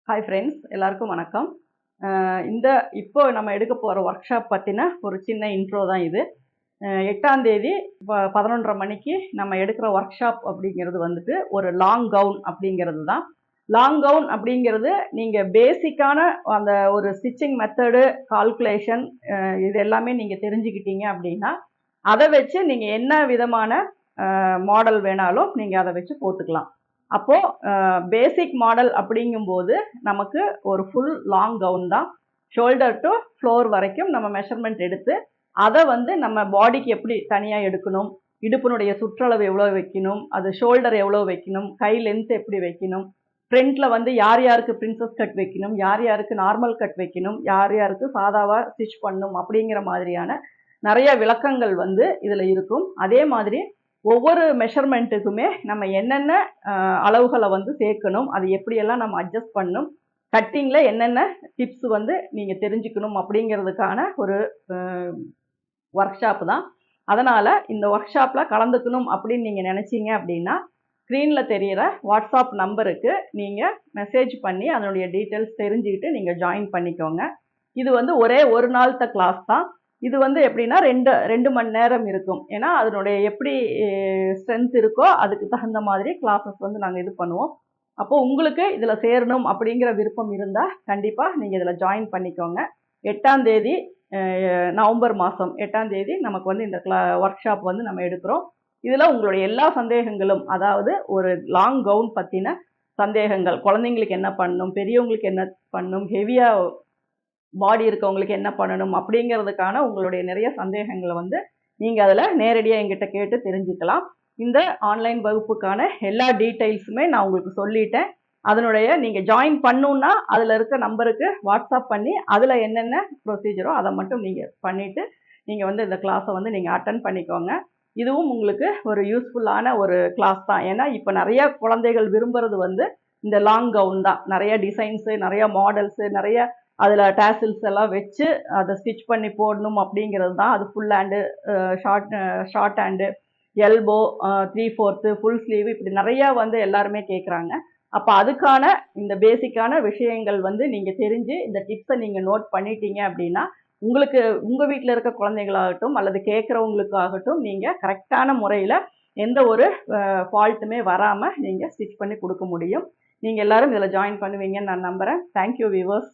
Hi friends, எல்லாருக்கும் வணக்கம். இப்போ நம்ம எடுக்க போகிற ஒர்க் ஷாப் பற்றின ஒரு சின்ன இன்ட்ரோ தான் இது. 8ஆம் தேதி 11:30 மணிக்கு நம்ம எடுக்கிற ஒர்க் ஷாப் அப்படிங்கிறது வந்துட்டு ஒரு லாங் கவுன் அப்படிங்கிறது தான். லாங் கவுன் அப்படிங்கிறது நீங்கள் பேசிக்கான அந்த ஒரு ஸ்டிச்சிங் மெத்தடு, கால்குலேஷன் இது எல்லாமே நீங்கள் தெரிஞ்சுக்கிட்டீங்க அப்படின்னா, அதை வச்சு நீங்கள் என்ன விதமான மாடல் வேணாலும் நீங்கள் அதை வச்சு போட்டுக்கலாம். அப்போ பேசிக் மாடல் அப்படிங்கும்போது நமக்கு ஒரு ஃபுல் லாங் கவுன் தான். ஷோல்டர் டு ஃப்ளோர் வரைக்கும் நம்ம மெஷர்மெண்ட் எடுத்து அதை நம்ம பாடிக்கு எப்படி தனியாக எடுக்கணும், இடுப்பினுடைய சுற்றளவு எவ்வளோ வைக்கணும், அது ஷோல்டர் எவ்வளோ வைக்கணும், கை லென்த் எப்படி வைக்கணும், ஃப்ரண்ட்டில் யார் யாருக்கு பிரின்சஸ் கட் வைக்கணும், யார் யாருக்கு நார்மல் கட் வைக்கணும், யார் யாருக்கு சாதாவாக ஸ்டிச் பண்ணணும் அப்படிங்கிற மாதிரியான நிறைய விளக்கங்கள் இதில் இருக்கும். அதே மாதிரி ஒவ்வொரு மெஷர்மெண்ட்டுக்குமே நம்ம என்னென்ன அளவுகளை சேர்க்கணும், அது எப்படியெல்லாம் நம்ம அட்ஜஸ்ட் பண்ணணும், கட்டிங்கில் என்னென்ன டிப்ஸ் நீங்கள் தெரிஞ்சுக்கணும் அப்படிங்கிறதுக்கான ஒரு ஒர்க் ஷாப் தான். அதனால் இந்த ஒர்க் ஷாப்பில் கலந்துக்கணும் அப்படின்னு நீங்கள் நினச்சிங்க அப்படின்னா, ஸ்க்ரீனில் தெரிகிற வாட்ஸ்அப் நம்பருக்கு நீங்கள் மெசேஜ் பண்ணி அதனுடைய டீட்டெயில்ஸ் தெரிஞ்சுக்கிட்டு நீங்கள் ஜாயின் பண்ணிக்கோங்க. இது ஒரே ஒரு நாள்த்த கிளாஸ் தான். இது எப்படின்னா ரெண்டு மணி நேரம் இருக்கும். ஏன்னா அதனுடைய எப்படி ஸ்ட்ரென்த் இருக்கோ அதுக்கு தகுந்த மாதிரி கிளாஸஸ் நாங்கள் இது பண்ணுவோம். அப்போ உங்களுக்கு இதில் சேரணும் அப்படிங்கிற விருப்பம் இருந்தால் கண்டிப்பாக நீங்கள் இதில் ஜாயின் பண்ணிக்கோங்க. 8ஆம் தேதி நவம்பர் மாதம் 8ஆம் தேதி நமக்கு இந்த ஒர்க் ஷாப் நம்ம எடுக்கிறோம். இதில் உங்களுடைய எல்லா சந்தேகங்களும், அதாவது ஒரு லாங் கவுன் பற்றின சந்தேகங்கள், குழந்தைங்களுக்கு என்ன பண்ணணும், பெரியவங்களுக்கு என்ன பண்ணணும், ஹெவியாக பாடி இருக்கவங்களுக்கு என்ன பண்ணணும் அப்படிங்கிறதுக்கான உங்களுடைய நிறைய சந்தேகங்களை நீங்கள் அதில் நேரடியாக எங்கிட்ட கேட்டு தெரிஞ்சுக்கலாம். இந்த ஆன்லைன் வகுப்புக்கான எல்லா டீட்டெயில்ஸுமே நான் உங்களுக்கு சொல்லிட்டேன். அதனுடைய நீங்கள் ஜாயின் பண்ணணுன்னா அதில் இருக்க நம்பருக்கு வாட்ஸ்அப் பண்ணி அதில் என்னென்ன ப்ரொசீஜரோ அதை மட்டும் நீங்கள் பண்ணிவிட்டு நீங்கள் இந்த கிளாஸை நீங்கள் அட்டன் பண்ணிக்கோங்க. இதுவும் உங்களுக்கு ஒரு யூஸ்ஃபுல்லான ஒரு கிளாஸ் தான். ஏன்னா இப்போ நிறைய குழந்தைகள் விரும்புகிறது இந்த லாங் கவுன் தான். நிறைய டிசைன்ஸு, நிறைய மாடல்ஸு, நிறைய அதில் டேசில்ஸ் எல்லாம் வச்சு அதை ஸ்டிச் பண்ணி போடணும் அப்படிங்கிறது தான். அது full hand, short hand, elbow, 3/4, full sleeve, இப்படி நிறையா எல்லாருமே கேட்குறாங்க. அப்போ அதுக்கான இந்த பேசிக்கான விஷயங்கள் நீங்கள் தெரிஞ்சு இந்த டிப்ஸை நீங்கள் நோட் பண்ணிட்டீங்க அப்படின்னா, உங்களுக்கு உங்கள் வீட்டில் இருக்க குழந்தைகளாகட்டும் அல்லது கேட்குறவங்களுக்காகட்டும் நீங்கள் கரெக்டான முறையில் எந்த ஒரு ஃபால்ட்டுமே வராமல் நீங்கள் ஸ்டிச் பண்ணி கொடுக்க முடியும். நீங்கள் எல்லோரும் இதில் ஜாயின் பண்ணுவீங்கன்னு நான் நம்புகிறேன். Thank you viewers.